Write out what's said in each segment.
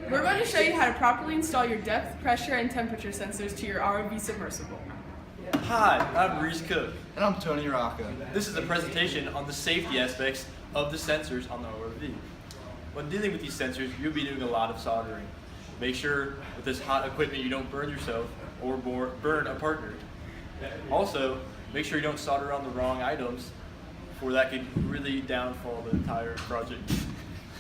We're going to show you how to properly install your depth, pressure, and temperature sensors to your ROV submersible. Hi, I'm Reese Cook. And I'm Tony Rocca. This is a presentation on the safety aspects of the sensors on the ROV. When dealing with these sensors, you'll be doing a lot of soldering. Make sure with this hot equipment you don't burn yourself or burn a partner. Also, make sure you don't solder on the wrong items, for that could really downfall the entire project.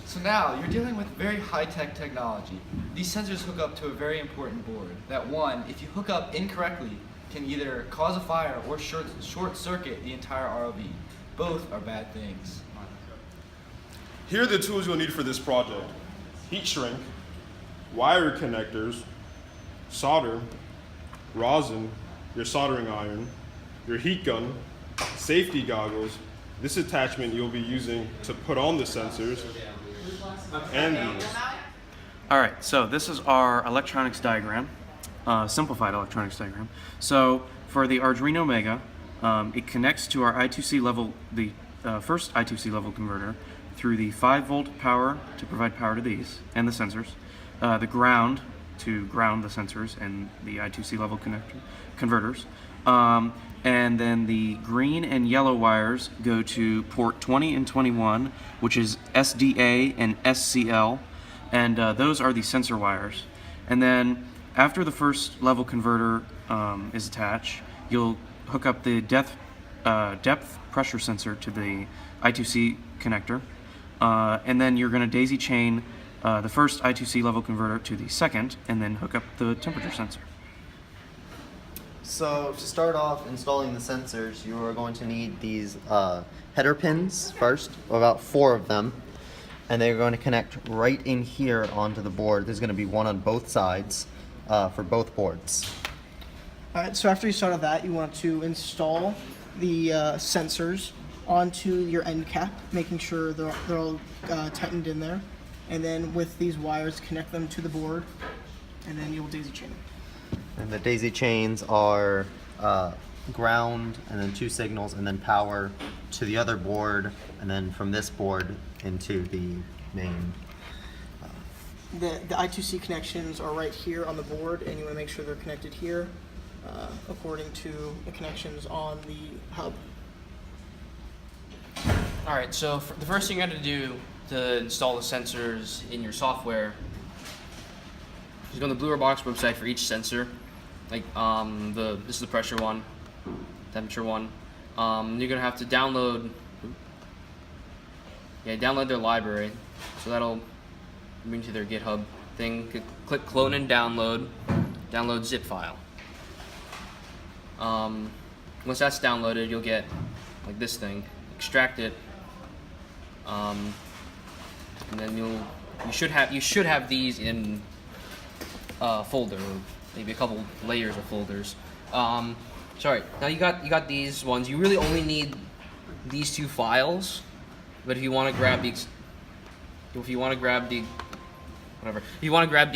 So now, you're dealing with very high-tech technology. These sensors hook up to a very important board that, one, if you hook up incorrectly, can either cause a fire or short circuit the entire ROV. Both are bad things. Here are the tools you'll need for this project: heat shrink, wire connectors, solder, rosin, your soldering iron, your heat gun, safety goggles, this attachment you'll be using to put on the sensors, and these. All right, so this is our electronics diagram, simplified electronics diagram. So for the Arduino Mega, it connects to our I2C level, the first I2C level converter, through the 5-volt power to provide power to these and the sensors, the ground to ground the sensors and the I2C level converters, and then the green and yellow wires go to port 20 and 21, which is SDA and SCL, and those are the sensor wires. And then after the first level converter is attached, you'll hook up the depth pressure sensor to the I2C connector, and then you're going to daisy chain the first I2C level converter to the second, and then hook up the temperature sensor. So to start off installing the sensors, you are going to need these header pins first, about 4 of them, and they're going to connect right in here onto the board. There's going to be one on both sides for both boards. Alright, so after you start on that, you want to install the sensors onto your end cap, making sure they're all tightened in there, and then with these wires connect them to the board, and then you'll daisy chain them. And the daisy chains are ground, and then 2 signals, and then power to the other board, and then from this board into the main. The I2C connections are right here on the board, and you want to make sure they're connected here according to the connections on the hub. Alright, so the first thing you got to do to install the sensors in your software is go on the Blue Robotics website for each sensor. Like this is the pressure one, temperature one. You're gonna have to download their library. So that'll bring you to their GitHub thing. Click clone and download zip file. Once that's downloaded, you'll get like this thing. Extract it, and then you should have these in a folder, or maybe a couple layers of folders. Sorry. Now you got these ones. You really only need these 2 files, but if you want to grab the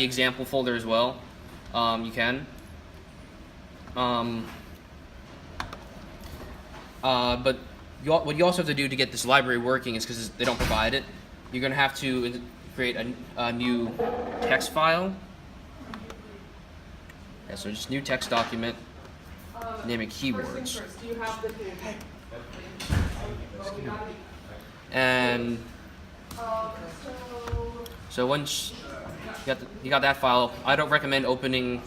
example folder as well, you can. But what you also have to do to get this library working is, because they don't provide it, you're going to have to create a new text file. Yeah, so just new text document, name it keywords. And so once you got that file, I don't recommend opening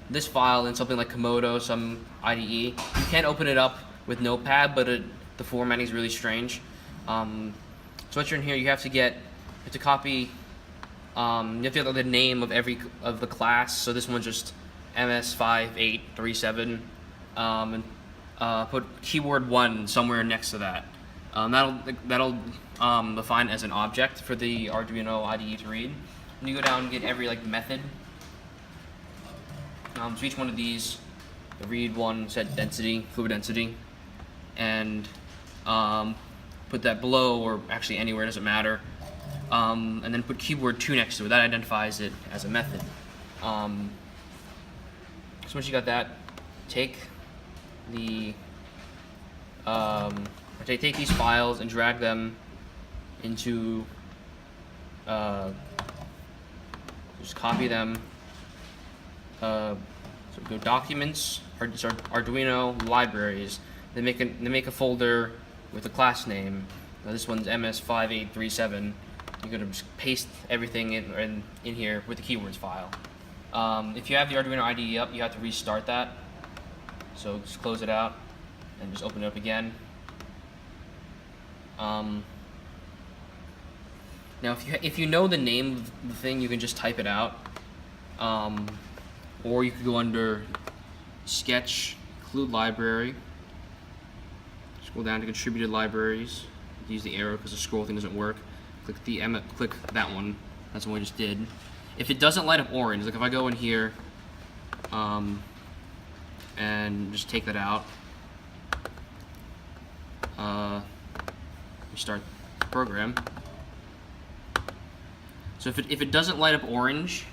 this file in something like Komodo, some IDE. You can open it up with Notepad, but the formatting is really strange. So once you're in here, you have to copy. You have to get the name of the class. So this one's just MS5837, and put keyword 1 somewhere next to that. That'll define as an object for the Arduino IDE to read. And you go down and get every method. So each one of these, the read one, set density, fluid density, and put that below, or actually anywhere, doesn't matter. And then put keyword 2 next to it. That identifies it as a method. So once you got that, take these files and drag them into Just copy them. So go Documents, Arduino Libraries. They make a folder with a class name. Now this one's MS5837. You're gonna just paste everything in here with the keywords file. If you have the Arduino IDE up, you have to restart that. So just close it out and just open it up again. Now, if you know the name of the thing, you can just type it out, or you could go under Sketch, include library, scroll down to contributed libraries. Use the arrow because the scroll thing doesn't work. Click that one. That's the one we just did. If it doesn't light up orange, like if I go in here, and just take that out, restart the program. So if it doesn't light up orange,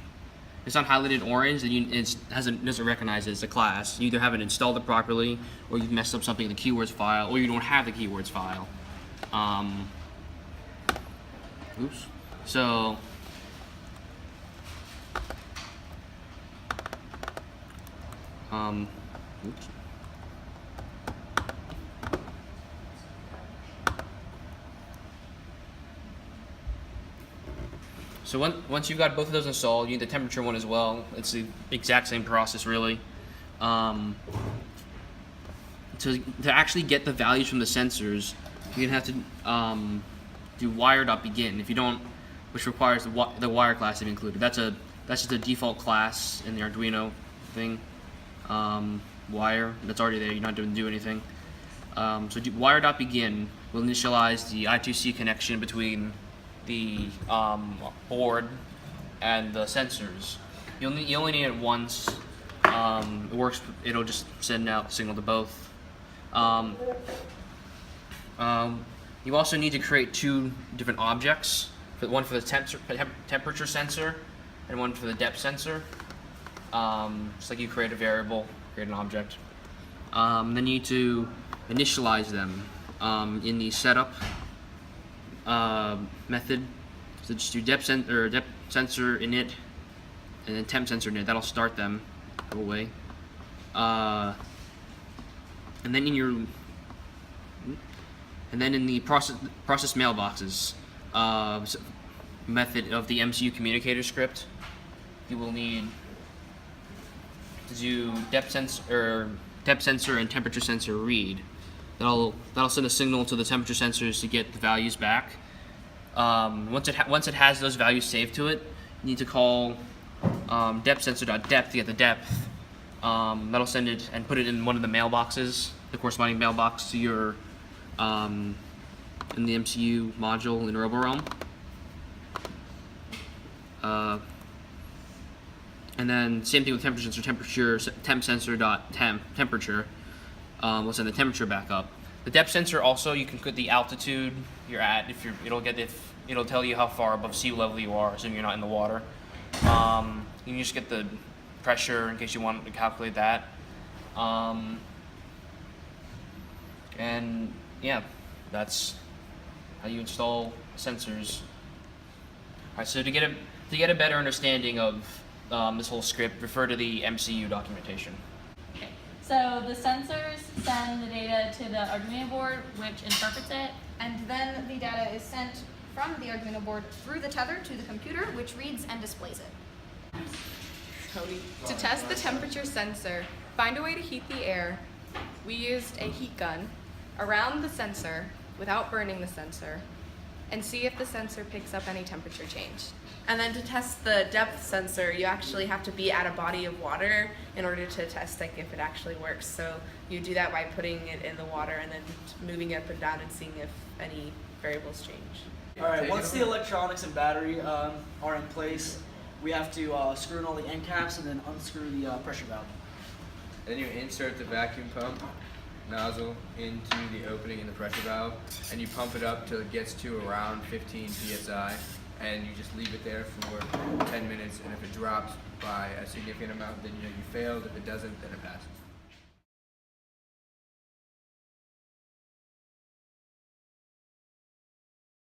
it's not highlighted orange, then it doesn't recognize it as a class. You either haven't installed it properly, or you've messed up something in the keywords file, or you don't have the keywords file. Oops. So oops. So once you've got both of those installed, you need the temperature one as well. It's the exact same process, really. To actually get the values from the sensors, you're gonna have to do wire.begin. If you don't, which requires the wire class to be included. That's just a default class in the Arduino thing. Wire, that's already there. You're not doing anything. So wire.begin will initialize the I2C connection between the board and the sensors. You only need it once. It works. It'll just send out the signal to both. You also need to create two different objects. One for the temperature sensor and one for the depth sensor. Just like you create a variable, create an object. Then you need to initialize them in the setup method. So just do depth sensor init and then temp sensor init. That'll start them. Go away. And then in the process mailboxes method of the MCU communicator script, you will need to do depth sensor and temperature sensor read. That'll send a signal to the temperature sensors to get the values back. Once it has those values saved to it, you need to call depth sensor.depth to get the depth. That'll send it and put it in one of the mailboxes, the corresponding mailbox to your in the MCU module in RoboRealm. And then same thing with temperature sensor, temp sensor.temperature. We'll send the temperature back up. The depth sensor also, you can put the altitude you're at. It'll tell you how far above sea level you are, assuming you're not in the water. You can just get the pressure in case you want to calculate that. And yeah, that's how you install sensors. All right, so to get a better understanding of this whole script, refer to the MCU documentation. Okay. So the sensors send the data to the Arduino board, which interprets it. And then the data is sent from the Arduino board through the tether to the computer, which reads and displays it. Cody. To test the temperature sensor, find a way to heat the air. We used a heat gun around the sensor without burning the sensor, and see if the sensor picks up any temperature change. And then to test the depth sensor, you actually have to be at a body of water in order to test if it actually works. So you do that by putting it in the water and then moving it up and down and seeing if any variables change. All right, once the electronics and battery are in place, we have to screw in all the end caps and then unscrew the pressure valve. Then you insert the vacuum pump nozzle into the opening in the pressure valve, and you pump it up till it gets to around 15 psi, and you just leave it there for 10 minutes, and if it drops by a significant amount, then you know you failed. If it doesn't, then it passes.